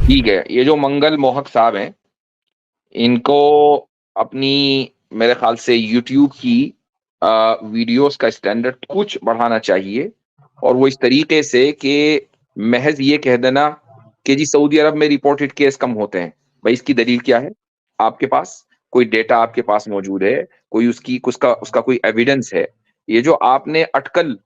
ठीक है, ये जो मंगल मोहक साहब हैं, इनको अपनी मेरे ख्याल से यूट्यूब की वीडियोस का स्टैंडर्ड कुछ बढ़ाना चाहिए, और वो इस तरीके से कि महज ये कह देना कि जी सऊदी अरब में रिपोर्टेड केस कम होते हैं। भाई इसकी दलील क्या है? आपके पास कोई डेटा आपके पास मौजूद है, कोई उसकी उसका उसका कोई एविडेंस है? ये जो आपने अटकल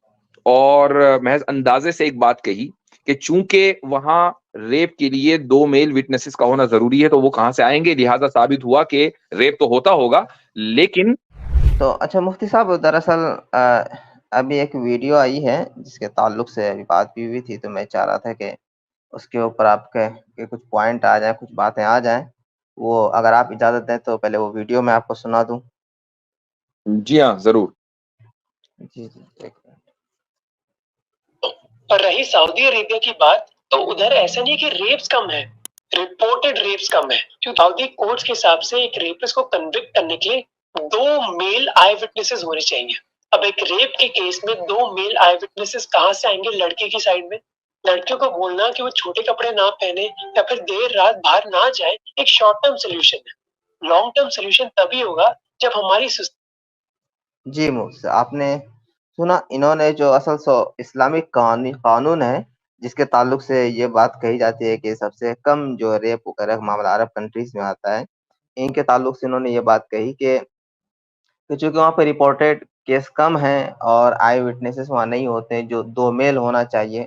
और महज अंदाजे से एक बात कही कि चूंकि वहां रेप के लिए 2 मेल विटनेसेस का होना ज़रूरी है, तो वो कहाँ से आएँगे? लिहाज़ा साबित हुआ कि रेप तो होता होगा, लेकिन तो अच्छा मुफ्ती साहब दरअसल अभी एक वीडियो आई है जिसके ताल्लुक से अभी बात भी हुई थी, तो मैं चाह रहा था कि उसके ऊपर आपके के कुछ पॉइंट आ जाएँ, कुछ बातें आ जाएँ। वो अगर आप इजाज़त दें तो पहले वो वीडियो मैं आपको सुना दूँ? जी हाँ, ज़रूर। जी, जी। एक मिनट। और रही सऊदी अरेबिया की बात, तो उधर ऐसा नहीं है कि रेप्स कम है, रिपोर्टेड रेप्स कम है। क्योंकि सऊदी कोर्ट्स के हिसाब से एक रेपिस्ट को कन्विक्ट करने के लिए 2 मेल आई विटनेसेस होने चाहिए। अब एक रेप के केस में 2 मेल आई विटनेसेस कहाँ से आएंगे लड़के की साइड में? लड़कियों को बोलना कि वो छोटे कपड़े ना पहने या फिर देर रात बाहर ना जाए एक शॉर्ट टर्म सोल्यूशन है। लॉन्ग टर्म सोल्यूशन तभी होगा जब हमारी जी, मुफ्ती आपने सुना इन्होंने जो असल इस्लामिक कानून है, जिसके ताल्लुक से ये बात कही जाती है कि सबसे कम जो रेप वगैरह का मामला अरब कंट्रीज़ में आता है, इनके ताल्लुक से इन्होंने ये बात कही कि चूँकि वहाँ पे रिपोर्टेड केस कम हैं और आई विटनेसेस वहाँ नहीं होते हैं, जो 2 मेल होना चाहिए।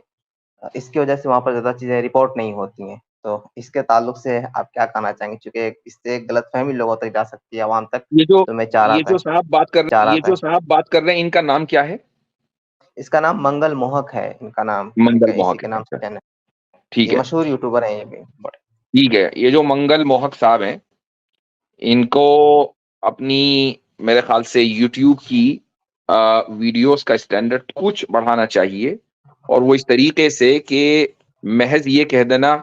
इसकी वजह से वहाँ पर ज़्यादा चीज़ें रिपोर्ट नहीं होती हैं। तो इसके ताल्लुक से आप क्या कहना चाहेंगे? चूँकि इससे गलतफ़हमी लोगों तक जा सकती है, अवाम तक, ये जो तो मैं चाह रहा ये था जो साहब बात कर चाह रहा ये जो था साहब बात कर रहे हैं, इनका नाम क्या है? इसका नाम मंगल मोहक है, इनका नाम, ठीक मंगल है? इसी मोहक के है, नाम से अच्छा, चैनल ठीक जी, है। मशहूर यूट्यूबर हैं ये भी बड़े। ठीक है, ये जो मंगल मोहक साहब हैं, इनको अपनी मेरे ख्याल से यूट्यूब की वीडियोस का स्टैंडर्ड कुछ बढ़ाना चाहिए, और वो इस तरीके से कि महज ये कह देना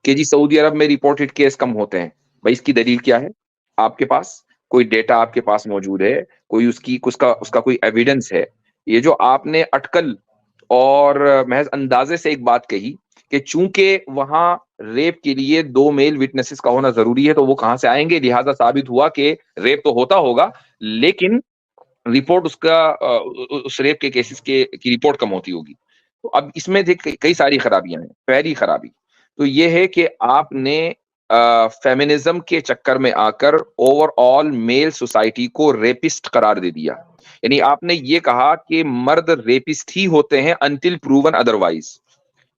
कि जी सऊदी अरब में रिपोर्टेड केस कम होते हैं। भाई इसकी दलील क्या है? आपके पास कोई डेटा आपके पास मौजूद है, कोई उसकी उसका उसका कोई एविडेंस है? ये जो आपने अटकल और महज अंदाजे से एक बात कही कि चूंकि वहां रेप के लिए 2 मेल विटनेसेस का होना ज़रूरी है, तो वो कहाँ से आएँगे? लिहाज़ा साबित हुआ कि रेप तो होता होगा, लेकिन रिपोर्ट उसका उस रेप के केसेस की रिपोर्ट कम होती होगी। तो अब इसमें कई कई सारी खराबियाँ हैं। पहली खराबी तो ये है कि आपने फेमिनिज़्म के चक्कर में आकर ओवरऑल मेल सोसाइटी को रेपिस्ट करार दे दिया। यानी आपने ये कहा कि मर्द रेपिस्ट ही होते हैं अंटिल प्रूवन अदरवाइज़।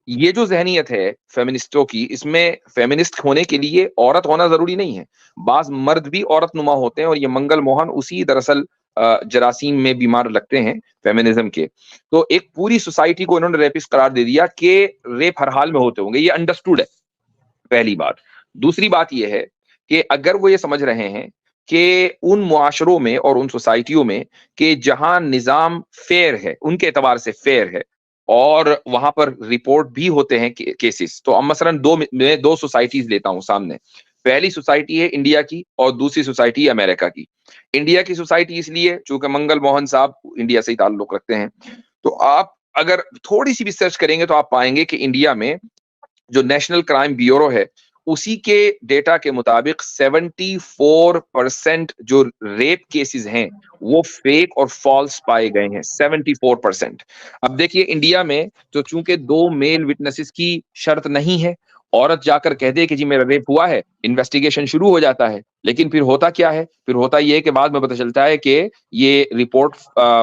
ये जो ज़हनियत है फेमिनिस्टों की, इसमें फेमिनिस्ट होने के लिए औरत होना ज़रूरी नहीं है। बाज़ मर्द भी औरत नुमा होते हैं, और ये मंगल मोहन उसी दरअसल जरासीम में बीमार लगते हैं फेमिनिज़्म के। तो एक पूरी सोसाइटी को इन्होंने रेपिस्ट करार दे दिया कि रेप हर हाल में होते होंगे, ये अंडरस्टूड है, पहली बात। दूसरी बात ये है कि अगर वो ये समझ रहे हैं कि उन मुआशरों में और उन सोसाइटियों में कि जहाँ निज़ाम फेयर है, उनके एतबार से फेयर है, और वहाँ पर रिपोर्ट भी होते हैं केसेस। तो अब मसलन 2 सोसाइटीज़ लेता हूँ सामने। पहली सोसाइटी है इंडिया की और दूसरी सोसाइटी है अमेरिका की। इंडिया की सोसाइटी इसलिए चूँकि मंगल मोहन साहब इंडिया से ही ताल्लुक रखते हैं। तो आप अगर थोड़ी-सी भी सर्च करेंगे तो आप पाएँगे कि इंडिया में जो नेशनल क्राइम ब्यूरो है, उसी के डेटा के मुताबिक 74% जो रेप केसेस हैं, वो फेक और फॉल्स पाए गए हैं, 74%। अब देखिए इंडिया में तो चूंकि 2 मेल विटनेसेस की शर्त नहीं है, औरत जाकर कह दे कि जी मेरा रेप हुआ है, इन्वेस्टिगेशन शुरू हो जाता है। लेकिन फिर होता क्या है? फिर होता ये है कि बाद में पता चलता है कि ये रिपोर्ट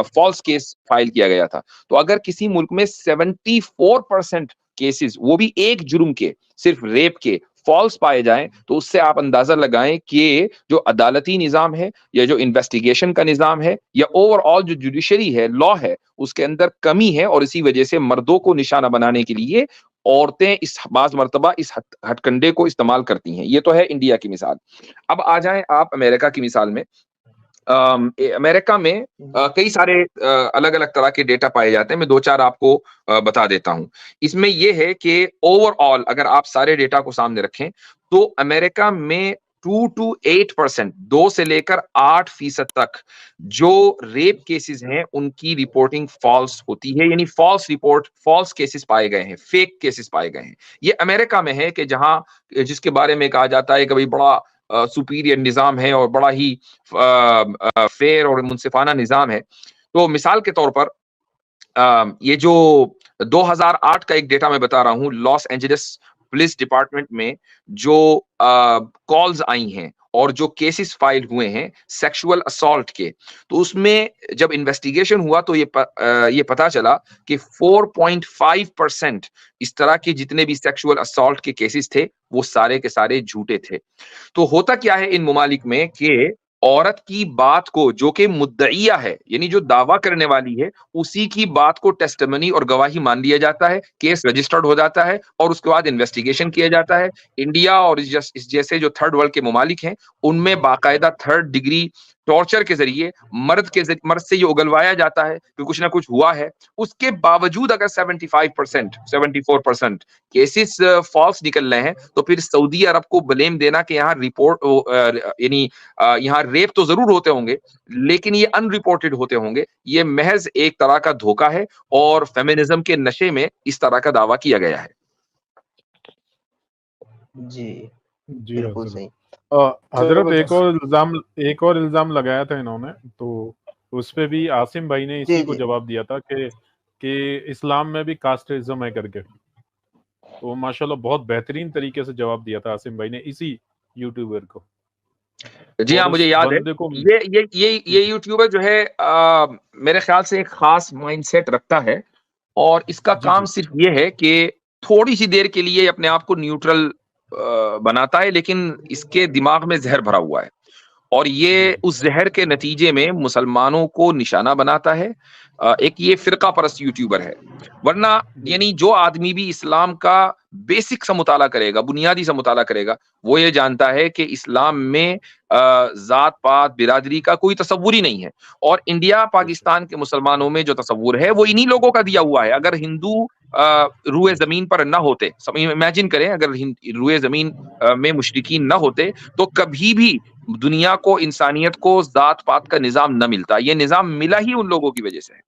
फॉल्स केस फाइल किया गया था। तो अगर किसी मुल्क में 74% केसेस, वो भी एक जुर्म के, सिर्फ रेप के, फॉल्स पाए जाएं, तो उससे आप अंदाजा लगाएं कि जो अदालती निज़ाम है, या जो इन्वेस्टिगेशन का निज़ाम है, या ओवरऑल जो जुडिशरी है, लॉ है, उसके अंदर कमी है, और इसी वजह से मर्दों को निशाना बनाने के लिए औरतें इस बाज़ मर्तबा इस हथकंडे को इस्तेमाल करती हैं। ये तो है इंडिया की मिसाल। अब आ जाएं आप अमेरिका की मिसाल में। अमेरिका में जी। कई सारे अलग-अलग तरह के डेटा पाए जाते हैं। मैं 2-4 आपको बता देता हूँ। इसमें ये है कि ओवरऑल अगर आप सारे डेटा को सामने रखें, तो अमेरिका में 2 to 8%, 2 से लेकर 8% तक जो रेप केसेस हैं उनकी रिपोर्टिंग फॉल्स होती है, यानी फॉल्स केसेस पाए गए हैं, फेक केसेस पाए गए हैं। ये अमेरिका में है कि जहां जिसके बारे में कहा जाता है कि भाई बड़ा सुपीरियर निजाम है और बड़ा ही फेयर और मुनसिफाना निजाम है। तो मिसाल के तौर पर ये जो 2008 का एक डेटा मैं बता रहा हूं, लॉस एंजलिस पुलिस डिपार्टमेंट में जो कॉल्स आई हैं और जो केसेस फाइल हुए हैं सेक्सुअल असॉल्ट के, तो उसमें जब इन्वेस्टिगेशन हुआ तो ये पता चला कि 4.5% इस तरह के जितने भी सेक्सुअल असॉल्ट के केसेस थे वो सारे के सारे झूठे थे। तो होता क्या है इन ममालिक में कि औरत की बात को, जो कि मुद्दईया है यानी जो दावा करने वाली है, उसी की बात को टेस्टिमनी और गवाही मान लिया जाता है, केस रजिस्टर्ड हो जाता है और उसके बाद इन्वेस्टिगेशन किया जाता है। इंडिया और इस जैसे जो थर्ड वर्ल्ड के ममालिक हैं उनमें बाकायदा थर्ड डिग्री टॉर्चर के जरिए मर्द से ये उगलवाया जाता है कि कुछ ना कुछ हुआ है। उसके बावजूद अगर 75% 74% केसेस फॉल्स निकल रहे हैं तो फिर सऊदी अरब को ब्लेम देना कि यहाँ यानी यहाँ रेप तो जरूर होते होंगे लेकिन ये अनरिपोर्टेड होते होंगे, ये महज एक तरह का धोखा है और फेमिनिज्म के नशे में इस तरह का दावा किया गया है। जी जी बिल्कुल हजरत। सही। हजरत एक और इल्जाम लगाया था इन्होंने, तो उस पे भी आसिम भाई ने इसी जी को जी जवाब दिया था कि इस्लाम में भी कास्टिज्म है करके। तो माशाल्लाह बहुत बेहतरीन तरीके से जवाब दिया था आसिम भाई ने इसी यूट्यूबर को। जी हाँ, और मुझे उस याद है। बंदे को ये यूट्यूबर जो है मेरे ख्याल से एक खास माइंडसेट रखता है और इसका जी काम जी सिर्फ ये है कि थोड़ी सी देर के लिए अपने आप को न्यूट्रल बनाता है, लेकिन इसके दिमाग में जहर भरा हुआ है और ये जी उस जहर के नतीजे में मुसलमानों को निशाना बनाता है। एक ये फिरका परस्त यूट्यूबर है, वरना यानी जो आदमी भी इस्लाम का बेसिक सा मुताला करेगा, बुनियादी सा मुताला करेगा, वो ये जानता है कि इस्लाम में जात पात बिरादरी का कोई तसव्वुर ही नहीं है और इंडिया पाकिस्तान के मुसलमानों में जो तसव्वुर है वो इन्हीं लोगों का दिया हुआ है। अगर हिंदू रूए जमीन पर ना होते, इमेजिन करें अगर रूए जमीन में मुशरिकीन ना होते तो कभी भी दुनिया को, इंसानियत को जात पात का निजाम न मिलता। ये निजाम मिला ही उन लोगों की वजह से है।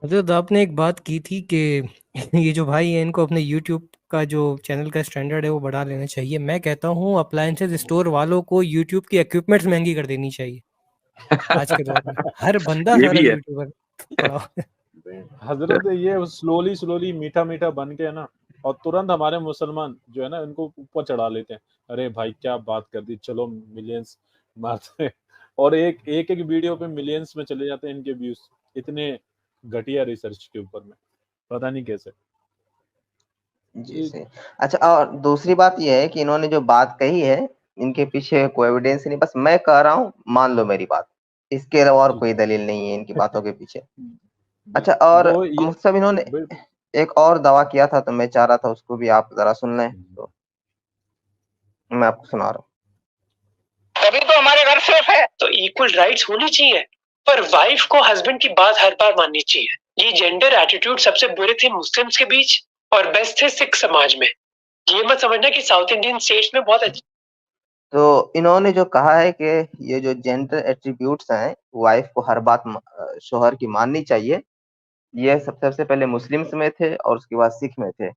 हजरत आपने एक बात की थी कि ये जो भाई है इनको अपने YouTube का जो चैनल का स्टैंडर्ड है वो बढ़ा लेना चाहिए। मैं कहता हूँ अप्लायंसेज स्टोर वालों को YouTube की इक्विपमेंट्स महंगी कर देनी चाहिए आज के दौर में। हर बंदा ये सारा भी है। यूट्यूबर पड़ा हुआ है। हजरत ये स्लोली मीठा मीठा बन के है ना, और तुरंत हमारे मुसलमान जो है ना इनको ऊपर चढ़ा लेते हैं। अरे भाई क्या बात कर दी, चलो मिलियंस मारते हैं। और एक वीडियो पे मिलियंस में चले जाते हैं इनके व्यूज, इतने घटिया रिसर्च के ऊपर में, पता नहीं कैसे। जी सही। अच्छा, और दूसरी बात ये है कि इन्होंने जो बात कही है इनके पीछे कोई एविडेंस नहीं, बस मैं कह रहा हूँ मान लो मेरी बात, इसके अलावा और कोई दलील नहीं है इनकी बातों के पीछे। अच्छा, और वो ये मुफ्ती साहब इन्होंने एक और दावा किया था तो मैं चाह रहा था उसको भी आप जरा सुन लें, तो मैं आपको सुना रहा हूँ। तभी तो हमारे घर सेफ है। तो इक्वल राइट्स होनी चाहिए, पर वाइफ को हस्बैंड की बात हर बार माननी चाहिए। ये जेंडर एटीट्यूड सबसे बुरे थे मुस्लिम्स के बीच और बेस्ट थे सिख समाज में। ये मत समझना कि साउथ इंडियन स्टेट्स में बहुत अच्छे। तो इन्होंने जो कहा है कि ये जो जेंडर एट्रीब्यूट्स हैं वाइफ को हर बात शोहर की माननी चाहिए, ये सबसे पहले मुस्लिम्स में थे और उसके बाद सिख में थे।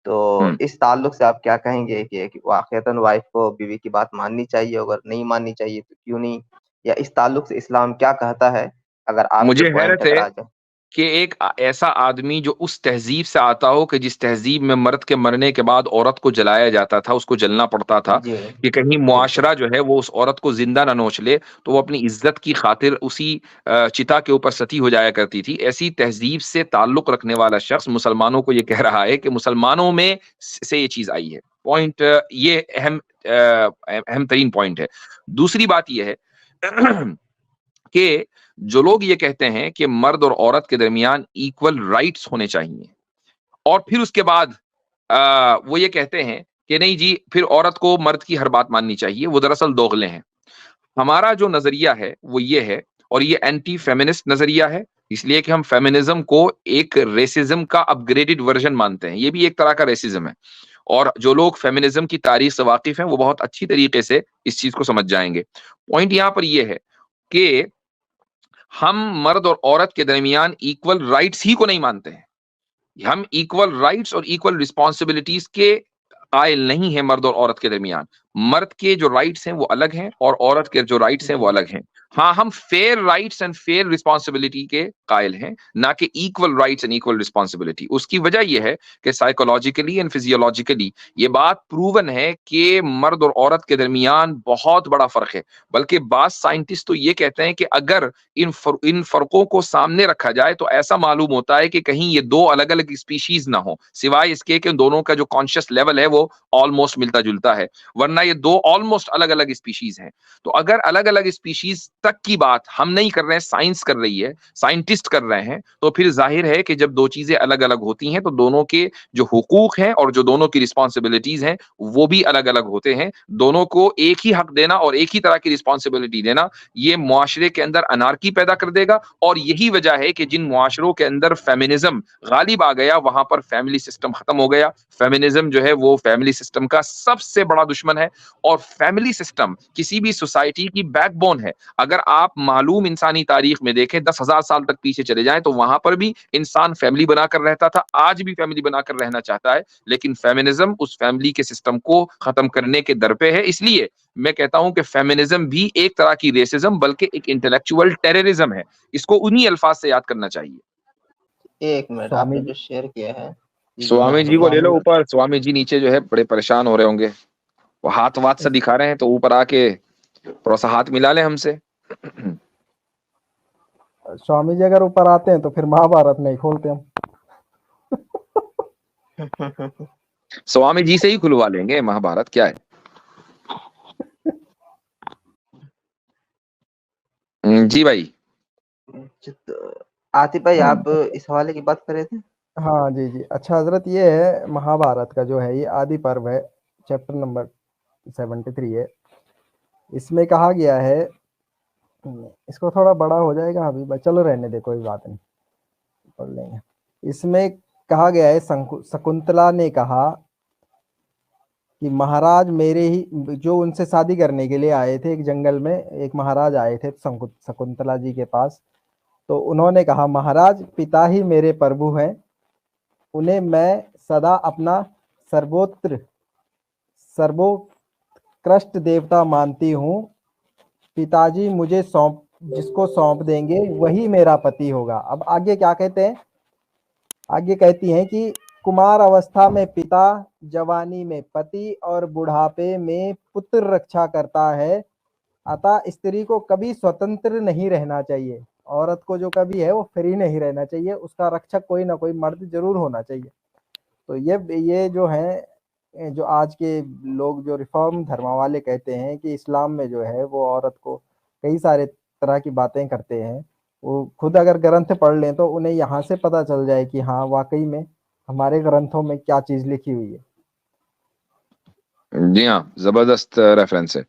तो इस ताल्लुक से आप क्या कहेंगे कि वाकईतन वाइफ को बीवी की बात माननी चाहिए, अगर नहीं माननी चाहिए तो क्यों नहीं, या इस ताल्लुक से इस्लाम क्या कहता है, अगर आपके मुझे पॉइंट हैरत अगर है आ जाए। कि एक ऐसा आदमी जो उस तहजीब से आता हो कि जिस तहजीब में मर्द के मरने के बाद औरत को जलाया जाता था, उसको जलना पड़ता था जी कि कहीं मुआशरा जो है वो उस औरत को जिंदा ना नोच ले, तो वो अपनी इज्जत की खातिर उसी चिता के ऊपर सती हो जाया करती थी। ऐसी तहजीब से ताल्लुक रखने वाला शख्स मुसलमानों को ये कह रहा है कि मुसलमानों में से ये चीज आई है। पॉइंट ये अहम तरीन पॉइंट है। दूसरी बात यह है कि जो लोग ये कहते हैं कि मर्द और औरत के दरमियान इक्वल राइट्स होने चाहिए और फिर उसके बाद वो ये कहते हैं कि नहीं जी फिर औरत को मर्द की हर बात माननी चाहिए, वो दरअसल दोगले हैं। हमारा जो नजरिया है वो ये है, और ये एंटी फेमिनिस्ट नजरिया है, इसलिए कि हम फेमिनिज्म को एक रेसिज्म का अपग्रेडेड वर्जन मानते हैं। ये भी एक तरह का रेसिज्म है और जो लोग फेमिनिज्म की तारीख से वाकिफ हैं वो बहुत अच्छी तरीके से इस चीज को समझ जाएंगे। पॉइंट यहाँ पर ये है कि हम मर्द और औरत के दरमियान इक्वल राइट्स ही को नहीं मानते हैं। हम इक्वल राइट्स और इक्वल रिस्पॉन्सिबिलिटीज के कायल नहीं है मर्द और औरत के दरमियान। मर्द के जो राइट्स हैं वो अलग हैं और औरत के जो राइट्स हैं वो अलग हैं। हाँ, हम fair rights and fair responsibility के कायल हैं, ना कि equal rights and equal responsibility. उसकी वजह यह है कि साइकोलॉजिकली एंड फिजियोलॉजिकली ये बात प्रूवन है कि मर्द और औरत के दरमियान बहुत बड़ा फर्क है। बल्कि बात साइंटिस्ट तो ये कहते हैं कि अगर इन फर्कों को सामने रखा जाए तो ऐसा मालूम होता है कि कहीं ये दो अलग अलग स्पीशीज ना हो, सिवाय इसके कि दोनों का जो कॉन्शियस लेवल है वो ऑलमोस्ट मिलता जुलता है, वरना ये दो ऑलमोस्ट अलग अलग स्पीशीज हैं। तो अगर अलग अलग स्पीशीज तक की बात हम नहीं कर रहे हैं, साइंस कर रही है, साइंटिस्ट कर रहे हैं, तो फिर जाहिर है कि जब दो चीजें अलग अलग होती हैं तो दोनों के जो हुकूक हैं और जो दोनों की रिस्पॉन्सिबिलिटीज हैं वो भी अलग अलग होते हैं। दोनों को एक ही हक देना और एक ही तरह की रिस्पॉन्सिबिलिटी देना ये मुआशरे के अंदर अनार्की पैदा कर देगा। और यही वजह है कि जिन मुआशरों के अंदर फेमिनिज्म गालिब आ गया वहां पर फैमिली सिस्टम खत्म हो गया। फेमिनिज्म जो है वो फैमिली सिस्टम का सबसे बड़ा दुश्मन है और फैमिली सिस्टम किसी भी सोसाइटी की बैकबोन है। अगर आप मालूम इंसानी तारीख में देखें 10,000 साल तक पीछे चले जाएं तो वहां पर भी इंसान फैमिली बनाकर रहता था, आज भी फैमिली बनाकर रहना चाहता है, लेकिन फेमिनिज्म उस फैमिली के सिस्टम को खत्म करने के दर पे है। इसलिए मैं कहता हूं कि फेमिनिज्म भी एक तरह की रेसिज्म बल्कि एक इंटेलेक्चुअल टेररिज्म है। इसको उन्हीं अल्फाज से याद करना चाहिए। एक मिनट, स्वामी आपने जी जो शेयर किया है स्वामी जी को ले लो स्वामी ऊपर। स्वामी जी नीचे जो है बड़े परेशान हो रहे होंगे, वो हाथ वाथ से दिखा रहे हैं, तो ऊपर आके थोड़ा सा हाथ मिला ले हमसे। स्वामी जी अगर ऊपर आते हैं तो फिर महाभारत नहीं खोलते हम। स्वामी जी से ही खुलवा लेंगे महाभारत, क्या है। जी भाई। आतिफ भाई, आप इस हवाले की बात कर रहे थे। हाँ जी जी, अच्छा हजरत, ये है महाभारत का जो है ये आदि पर्व है, चैप्टर नंबर 73 है। इसमें कहा गया है, इसको थोड़ा बड़ा हो जाएगा अभी, चलो रहने दे, कोई बात नहीं, पढ़ लेंगे। इसमें कहा गया है, शकुंतला ने कहा कि महाराज मेरे ही, जो उनसे शादी करने के लिए आए थे, एक जंगल में एक महाराज आए थे शकुंतला जी के पास। तो उन्होंने कहा, महाराज पिता ही मेरे प्रभु हैं, उन्हें मैं सदा अपना सर्वोत्कृष्ट देवता मानती हूँ। पिताजी मुझे जिसको सौंप देंगे वही मेरा पति होगा। अब आगे क्या कहते हैं, आगे कहती हैं कि कुमार अवस्था में पिता, जवानी में पति और बुढ़ापे में पुत्र रक्षा करता है। अतः स्त्री को कभी स्वतंत्र नहीं रहना चाहिए, औरत को जो कभी है वो फ्री नहीं रहना चाहिए, उसका रक्षक कोई ना कोई मर्द जरूर होना चाहिए। तो ये जो है, जो आज के लोग जो रिफॉर्म धर्म वाले कहते हैं कि इस्लाम में जो है वो औरत को कई सारे तरह की बातें करते हैं, वो खुद अगर ग्रंथ पढ़ लें तो उन्हें यहाँ से पता चल जाए कि हाँ वाकई में हमारे ग्रंथों में क्या चीज लिखी हुई है। जी हाँ, जबरदस्त रेफरेंस है,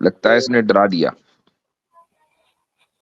लगता है इसने डरा दिया।